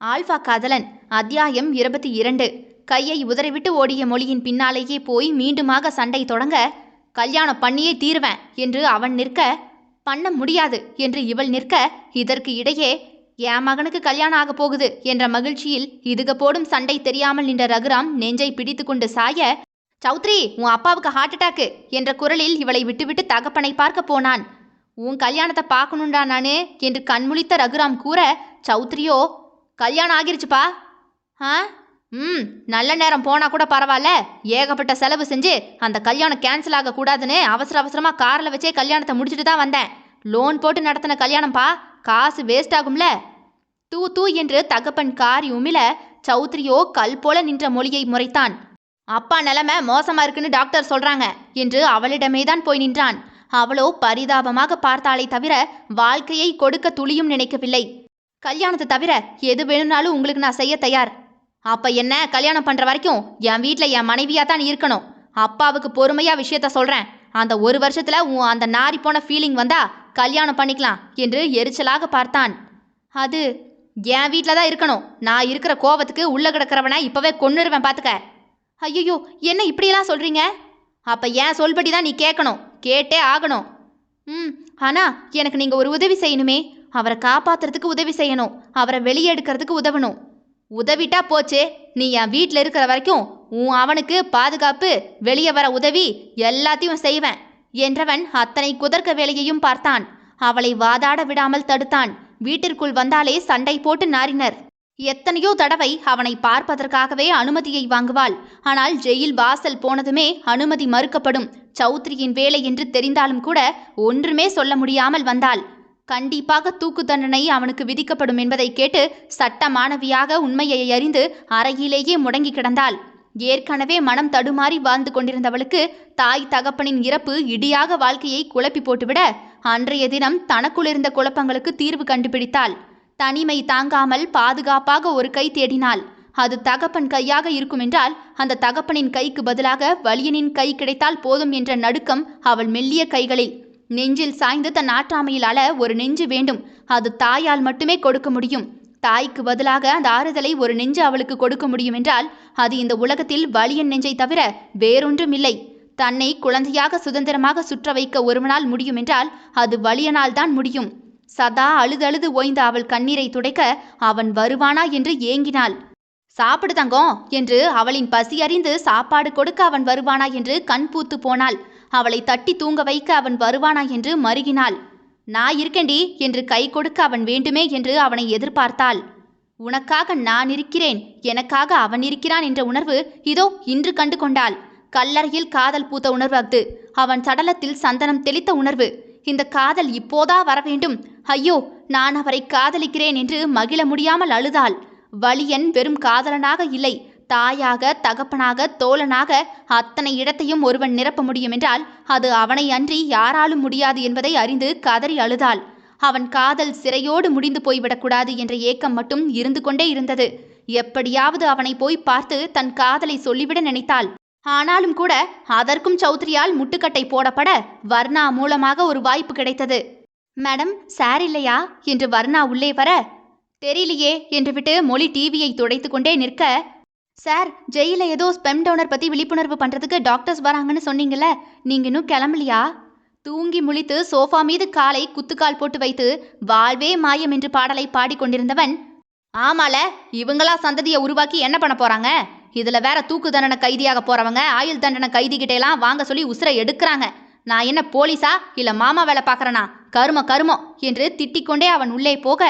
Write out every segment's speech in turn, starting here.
Alpha காதலன் அத்தியாயம் 22. கையை உதறிவிட்டு ஓடிய மொழியின் பின்னாலேயே போய் மீண்டுமாக சண்டை தொடங்க, கல்யாணம் பண்ணியே தீருவேன் என்று அவன் நிற்க, பண்ண முடியாது என்று இவள் நிற்க, இதற்கு இடையே என் மகனுக்கு கல்யாணம் ஆக போகுது என்ற மகிழ்ச்சியில் இதுக போடும் சண்டை தெரியாமல் நின்ற ரகுராம் நெஞ்சை பிடித்து கொண்டு சாய, சௌத்ரி உன் அப்பாவுக்கு ஹார்ட் அட்டாக்கு என்ற குரலில் இவளை விட்டுவிட்டு தகப்பனை பார்க்க போனான். உன் கல்யாணத்தை பார்க்கணுண்டா நானு என்று கண்முழித்த ரகுராம் கூற, சௌத்ரியோ கல்யாணம் ஆகிருச்சுப்பா. நல்ல நேரம் போனால் கூட பரவாயில்ல, ஏகப்பட்ட செலவு செஞ்சு அந்த கல்யாணம் கேன்சல் ஆகக்கூடாதுன்னு அவசரமாக காரில் வச்சே கல்யாணத்தை முடிச்சுட்டு தான் வந்தேன். லோன் போட்டு நடத்தின கல்யாணம்ப்பா, காசு வேஸ்ட் ஆகும்ல. தூ தூ என்று தகப்பன் காரி உமிழ, சௌத்ரியோ கல் போல நின்ற மொழியை முறைத்தான். அப்பா நிலைமை மோசமாக இருக்குன்னு டாக்டர் சொல்கிறாங்க என்று அவளிடமே தான் போய் நின்றான். அவளோ பரிதாபமாக பார்த்தாளே தவிர வாழ்க்கையை கொடுக்க துளியும் நினைக்கவில்லை. கல்யாணத்தை தவிர எது வேணும்னாலும் உங்களுக்கு நான் செய்ய தயார். அப்போ என்ன கல்யாணம் பண்ணுற வரைக்கும் என் வீட்டில் என் மனைவியாக தான் இருக்கணும். அப்பாவுக்கு பொறுமையாக விஷயத்த சொல்கிறேன். அந்த ஒரு வருஷத்தில் உன் அந்த நாரி போன ஃபீலிங் வந்தா கல்யாணம் பண்ணிக்கலாம் என்று எரிச்சலாக பார்த்தான். அது என் வீட்டில் தான் இருக்கணும். நான் இருக்கிற கோபத்துக்கு உள்ளே கிடக்கிறவனை இப்போவே கொன்னுருவேன் பார்த்துக்க. ஐயோ என்ன இப்படியெல்லாம் சொல்கிறீங்க? அப்போ ஏன் சொல்படி தான் நீ கேட்கணும், கேட்டே ஆகணும். ஆனால் எனக்கு நீங்கள் ஒரு உதவி செய்யணுமே. அவரை காப்பாற்றுறதுக்கு உதவி செய்யணும், அவரை வெளியே எடுக்கிறதுக்கு உதவணும். உதவிட்டா போச்சு, நீ என் வீட்டில் இருக்கிற வரைக்கும் உன் அவனுக்கு பாதுகாப்பு, வெளியே வர உதவி எல்லாத்தையும் செய்வேன் என்றவன் அத்தனை குதர்க்க வேலையையும் பார்த்தான். அவளை வாதாட விடாமல் தடுத்தான். வீட்டிற்குள் வந்தாலே சண்டை போட்டு நாரினர். எத்தனையோ தடவை அவனை பார்ப்பதற்காகவே அனுமதியை வாங்குவாள். ஆனால் ஜெயில் வாசல் போனதுமே அனுமதி மறுக்கப்படும். சௌத்ரியின் வேலை என்று தெரிந்தாலும் கூட ஒன்றுமே சொல்ல முடியாமல் வந்தாள். கண்டிப்பாக தூக்கு தண்டனை அவனுக்கு விதிக்கப்படும் என்பதை கேட்டு சட்ட மாணவியாக உண்மையை அறிந்து அறையிலேயே முடங்கி கிடந்தாள். ஏற்கனவே மனம் தடுமாறி வாழ்ந்து கொண்டிருந்தவளுக்கு தாய் தகப்பனின் இறப்பு இடியாக வாழ்க்கையை குழப்பி போட்டுவிட, அன்றைய தினம் தனக்குள் இருந்த குழப்பங்களுக்கு தீர்வு கண்டுபிடித்தாள். தனிமை தாங்காமல் பாதுகாப்பாக ஒரு கை தேடினாள். அது தகப்பன் கையாக இருக்குமென்றால் அந்த தகப்பனின் கைக்கு பதிலாக வலியனின் கை கிடைத்தால் போதும் என்ற நடுக்கம் அவள் மெல்லிய கைகளில். நெஞ்சில் சாய்ந்து தன் ஆற்றாமையில் அழ ஒரு நெஞ்சு வேண்டும். அது தாயால் மட்டுமே கொடுக்க முடியும். தாய்க்கு பதிலாக அந்த ஆறுதலை ஒரு நெஞ்சு அவளுக்கு கொடுக்க முடியும் என்றால் அது இந்த உலகத்தில் வலியன் நெஞ்சை தவிர வேறொன்றும் இல்லை. தன்னை குழந்தையாக சுதந்திரமாக சுற்ற வைக்க ஒருவனால் முடியும் என்றால் அது வலியனால் தான் முடியும். சதா அழுது ஓய்ந்த அவள் கண்ணீரை துடைக்க அவன் வருவானா என்று ஏங்கினாள். சாப்பிடு தங்கம் என்று அவளின் பசி அறிந்து சாப்பாடு கொடுக்க அவன் வருவானா என்று கண் பூத்து போனாள். அவளை தட்டி தூங்க வைக்க அவன் வருவானா என்று மருகினாள். நான் இருக்கேண்டி என்று கை கொடுக்க அவன் வேண்டுமே என்று அவனை எதிர்பார்த்தாள். உனக்காக நான் இருக்கிறேன், எனக்காக அவன் இருக்கிறான் என்ற உணர்வு இதோ இன்று கண்டு கொண்டாள். கல்லறையில் காதல் பூத்த உணர்வு அஃது. அவன் சடலத்தில் சந்தனம் தெளித்த உணர்வு. இந்த காதல் இப்போதா வர வேண்டும்? ஐயோ, நான் அவரை காதலிக்கிறேன் என்று மகிழ முடியாமல் அழுதாள். வலியன் வெறும் காதலனாக இல்லை, தாயாக, தகப்பனாக, தோழனாக அத்தனை இடத்தையும் ஒருவன் நிரப்ப முடியும் என்றால் அது அவனை அன்றி யாராலும் முடியாது என்பதை அறிந்து கதறி அழுதாள். அவன் காதல் சிறையோடு முடிந்து போய்விடக்கூடாது என்ற ஏக்கம் மட்டும் இருந்து கொண்டே இருந்தது. எப்படியாவது அவனை போய் பார்த்து தன் காதலை சொல்லிவிட நினைத்தாள். ஆனாலும் கூட அதற்கும் சௌத்ரியால் முட்டுக்கட்டை போடப்பட வர்ணா மூலமாக ஒரு வாய்ப்பு கிடைத்தது. மேடம், சார் இல்லையா என்று வர்ணா உள்ளே வர, தெரியலையே என்று விட்டு மொழி டிவியை துடைத்து கொண்டே நிற்க, சார் ஜெயிலில் ஏதோ ஸ்பெம் டோனர் பற்றி விழிப்புணர்வு பண்ணுறதுக்கு டாக்டர்ஸ் வராங்கன்னு சொன்னீங்கல்ல, நீங்கள் இன்னும் கிளம்பலையா? தூங்கி முழித்து சோஃபா மீது காலை குத்துக்கால் போட்டு வைத்து வாழ்வே மாயம் என்று பாடலை பாடிக்கொண்டிருந்தவன், ஆமால, இவங்களா சந்ததியை உருவாக்கி என்ன பண்ண போகிறாங்க? இதில் வேற தூக்கு தண்டனை கைதியாக போகிறவங்க ஆயுள் தண்டனை கைதிகிட்டேலாம் வாங்க சொல்லி உசுரை எடுக்கிறாங்க. நான் என்ன போலீஸா இல்லை மாமா வேலை பார்க்குறேனா? கருமம் என்று திட்டிக்கொண்டே அவன் உள்ளே போக,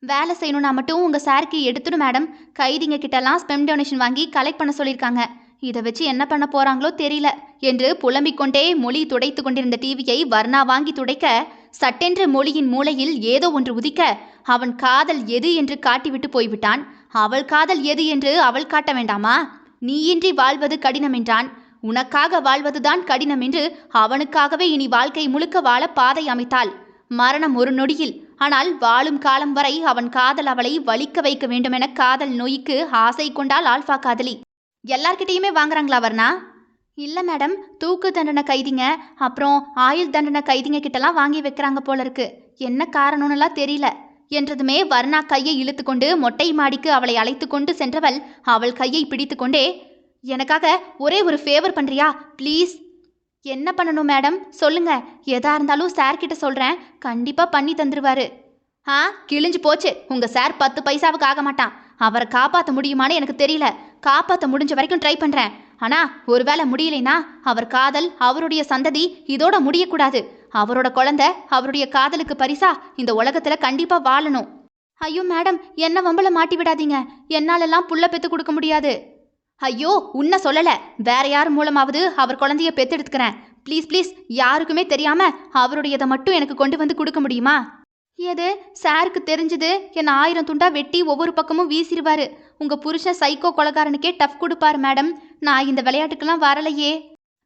வேலை செய்யணும்னா மட்டும் உங்கள் சாருக்கு எடுத்துடும் மேடம். கைதிங்க கிட்டலாம் ஸ்பெம் டொனேஷன் வாங்கி கலெக்ட் பண்ண சொல்லியிருக்காங்க. இதை வச்சு என்ன பண்ண போகிறாங்களோ தெரியல என்று புலம்பிக்கொண்டே மொழி துடைத்து கொண்டிருந்த டிவியை வர்ணா வாங்கி துடைக்க, சட்டென்று மொழியின் மூளையில் ஏதோ ஒன்று உதிக்க, அவன் காதல் எது என்று காட்டிவிட்டு போய்விட்டான். அவள் காதல் எது என்று அவள் காட்ட வேண்டாமா? நீயின்றி வாழ்வது கடினம் என்றான். உனக்காக வாழ்வதுதான் கடினம் என்று அவனுக்காகவே இனி வாழ்க்கை முழுக்க வாழ பாதை அமைத்தாள். மரணம் ஒரு நொடியில். ஆனால் வாழும் காலம் வரை அவன் காதல் அவளை வலிக்க வைக்க வேண்டுமென காதல் நோய்க்கு ஆசை கொண்டாள் ஆல்பா காதலி. எல்லார்கிட்டையுமே வாங்குறாங்களா வர்ணா? இல்லை மேடம், தூக்கு தண்டனை கைதிங்க அப்புறம் ஆயுள் தண்டனை கைதிங்க கிட்டலாம் வாங்கி வைக்கிறாங்க போல இருக்கு. என்ன காரணம்னுலாம் தெரியல. என்றதுமே வர்ணா கையை இழுத்துக்கொண்டு மொட்டை மாடிக்கு அவளை அழைத்து கொண்டு சென்றவள் அவள் கையை பிடித்து கொண்டே, எனக்காக ஒரே ஒரு ஃபேவர் பண்றியா ப்ளீஸ்? என்ன பண்ணணும் மேடம் சொல்லுங்க, எதா இருந்தாலும் சார் கிட்ட சொல்றேன், கண்டிப்பா பண்ணி தந்துருவாரு. கிழிஞ்சு போச்சு, உங்க சார் 10 பைசாவுக்கு ஆக மாட்டான். அவரை காப்பாற்ற முடியுமான்னு எனக்கு தெரியல. காப்பாற்ற முடிஞ்ச வரைக்கும் ட்ரை பண்றேன். ஆனா ஒருவேளை முடியலைனா அவர் காதல், அவருடைய சந்ததி இதோட முடியக்கூடாது. அவரோட குழந்தை அவருடைய காதலுக்கு பரிசா இந்த உலகத்துல கண்டிப்பா வாழணும். ஐயோ மேடம், என்ன வம்பல மாட்டி விடாதீங்க. என்னாலெல்லாம் புள்ள பெத்து கொடுக்க முடியாது. ஐயோ உன்னை சொல்லல, வேற யார் மூலமாவது அவர் குழந்தைய பெத்தெடுத்துக்கிறேன். ப்ளீஸ் ப்ளீஸ், யாருக்குமே தெரியாம அவருடையதை மட்டும் எனக்கு கொண்டு வந்து கொடுக்க முடியுமா? எது சாருக்கு தெரிஞ்சது என்ன 1000 துண்டா வெட்டி ஒவ்வொரு பக்கமும் வீசிடுவாரு. உங்க புருஷன் சைக்கோ கொலகாரனுக்கே டஃப் கொடுப்பாரு மேடம். நான் இந்த விளையாட்டுக்கெல்லாம் வரலையே.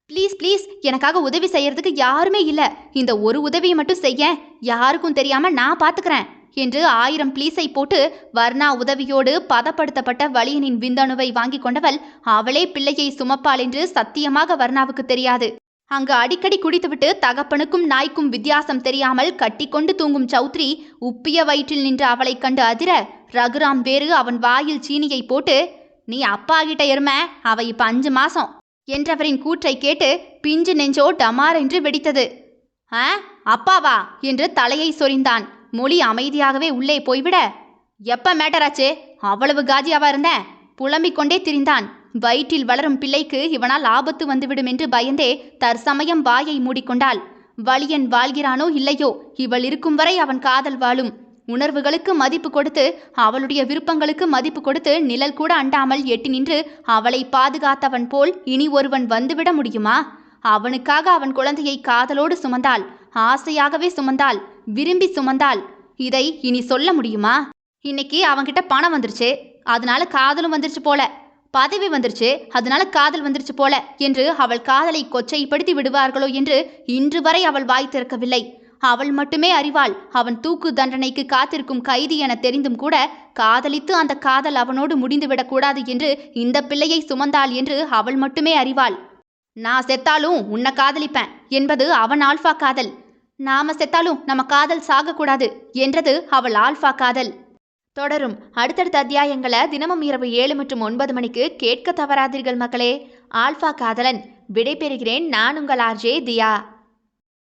ப்ளீஸ் ப்ளீஸ், எனக்காக உதவி செய்யறதுக்கு யாருமே இல்லை. இந்த ஒரு உதவியை மட்டும் செய்ய, யாருக்கும் தெரியாம நான் பார்த்துக்கிறேன் என்று 1000 ப்ளீஸை போட்டு வர்ணா உதவியோடு பதப்படுத்தப்பட்ட வலியனின் விந்தணுவை வாங்கி கொண்டவள் அவளே பிள்ளையை சுமப்பாள் என்று சத்தியமாக வர்ணாவுக்கு தெரியாது. அங்கு அடிக்கடி குடித்துவிட்டு தகப்பனுக்கும் நாய்க்கும் வித்தியாசம் தெரியாமல் கட்டிக்கொண்டு தூங்கும் சௌத்ரி உப்பிய வயிற்றில் நின்று அவளை கண்டு அதிர, ரகுராம் வேறு அவன் வாயில் சீனியை போட்டு, நீ அப்பா கிட்ட எரும, அவ இப்ப 5 மாசம் என்றவரின் கூற்றை கேட்டு பிஞ்சு நெஞ்சோ டமார் என்று வெடித்தது. அப்பாவா என்று தலையை சொரிந்தான். மொழி அமைதியாகவே உள்ளே போய்விட, எப்ப மேட்டராச்சு, அவ்வளவு காஜியாவா இருந்தேன்? புலம்பிக் கொண்டே திரிந்தான். வயிற்றில் வளரும் பிள்ளைக்கு இவனால் ஆபத்து வந்துவிடும் என்று பயந்தே தற்சமயம் வாயை மூடிக்கொண்டாள். வலியன் வாழ்கிறானோ இல்லையோ, இவள் இருக்கும் வரை அவன் காதல் வாழும். உணர்வுகளுக்கு மதிப்பு கொடுத்து, அவளுடைய விருப்பங்களுக்கு மதிப்பு கொடுத்து, நிழல் கூட அண்டாமல் எட்டி நின்று அவளை பாதுகாத்தவன் போல் இனி ஒருவன் வந்துவிட முடியுமா? அவனுக்காக அவன் குழந்தையை காதலோடு சுமந்தாள், ஆசையாகவே சுமந்தாள், விரும்பி சுமந்தாள். இதை இனி சொல்ல முடியுமா? இன்னைக்கு அவன்கிட்ட பணம் வந்துருச்சு, அதனால காதலும் வந்துருச்சு போல. பதவி வந்துருச்சு, அதனால காதல் வந்துருச்சு போல என்று அவள் காதலை கொச்சைப்படுத்தி விடுவார்களோ என்று இன்று வரை அவள் வாய் திறக்கவில்லை. அவள் மட்டுமே அறிவாள், அவன் தூக்கு தண்டனைக்கு காத்திருக்கும் கைதி என தெரிந்தும் கூட காதலித்து அந்த காதல் அவனோடு முடிந்துவிடக்கூடாது என்று இந்த பிள்ளையை சுமந்தாள் என்று அவள் மட்டுமே அறிவாள். நான் செத்தாலும் உன்னை காதலிப்பேன் என்பது அவன் ஆல்ஃபா காதல். நாம செத்தாலும் நம்ம காதல் சாகக்கூடாது என்றது அவள் ஆல்ஃபா காதல். தொடரும் அடுத்தடுத்த அத்தியாயங்களை தினமும் இரவு 7 மற்றும் 9 மணிக்கு கேட்க தவறாதீர்கள் மக்களே. ஆல்ஃபா காதலன் விடைபெறுகிறேன். நான் உங்கள் ஆர்ஜே தியா.